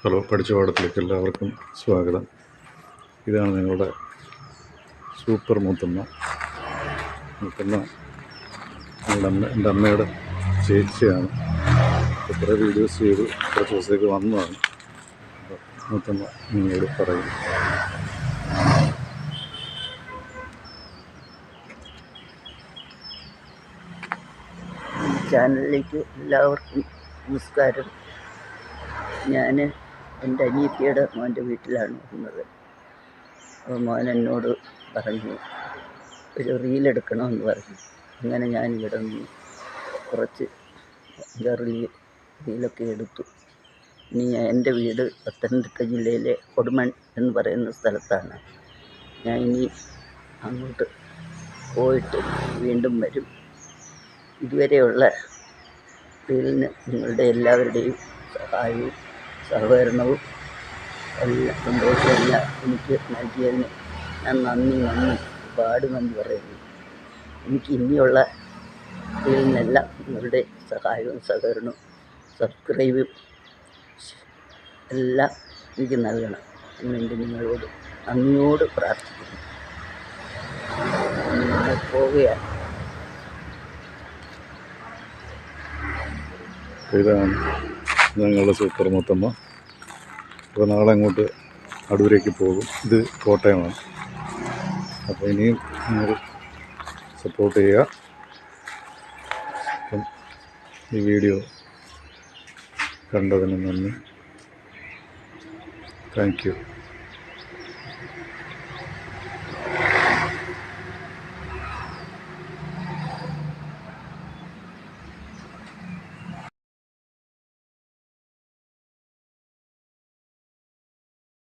Hello, പഠിച്ച പാഠത്തിലേക്ക് എല്ലാവർക്കും സ്വാഗതം. ഇതാണ് നിങ്ങളുടെ സൂപ്പർ മുത്തമ്മ. എൻ്റെ അമ്മയുടെ ചേച്ചിയാണ്. കുറേ വീഡിയോസ് ചെയ്ത് കുറച്ച് ദിവസത്തേക്ക് വന്നതാണ്. മുത്തമ്മ നിങ്ങളോട് പറയും. ചാനലിലേക്ക് എല്ലാവർക്കും നമസ്കാരം. ഞാൻ എൻ്റെ അനിയത്തിയുടെ മോൻ്റെ വീട്ടിലാണ് വന്നത്. അപ്പോൾ മോൻ എന്നോട് പറഞ്ഞു ഒരു റീലെടുക്കണമെന്ന് പറഞ്ഞു. അങ്ങനെ ഞാൻ ഇവിടെ നിന്ന് കുറച്ച് റീലൊക്കെ എടുത്തു. ഇനി എൻ്റെ വീട് പത്തനംതിട്ട ജില്ലയിലെ കൊടുമൺ എന്ന് പറയുന്ന സ്ഥലത്താണ്. ഞാൻ ഇനി അങ്ങോട്ട് പോയിട്ട് വീണ്ടും വരും. ഇതുവരെയുള്ള റീലിന് നിങ്ങളുടെ എല്ലാവരുടെയും സഹായവും സഹകരണവും എല്ലാം സന്തോഷമെല്ലാം എനിക്ക് നൽകിയതിന് ഞാൻ നന്ദി ഒരുപാട് നന്ദി പറയുന്നു. എനിക്ക് ഇനിയുള്ള റീലിനെല്ലാം നിങ്ങളുടെ സഹായവും സഹകരണവും സബ്സ്ക്രൈബും എല്ലാം എനിക്ക് നൽകണം എന്നുവേണ്ടി നിങ്ങളോട് നന്ദിയോട് പ്രാർത്ഥിക്കുന്നു. നിങ്ങൾ പോവുകയാണ്. ഇതാണ് ഞങ്ങളുടെ സൂപ്പർ മുത്തമ്മ. അപ്പോൾ നാളെ അങ്ങോട്ട് അടൂരേക്ക് പോകും. ഇത് കോട്ടയമാണ്. അപ്പോൾ ഇനിയും നിങ്ങൾ സപ്പോർട്ട് ചെയ്യുക. അപ്പം ഈ വീഡിയോ കണ്ടതിന് നന്ദി. Thank you.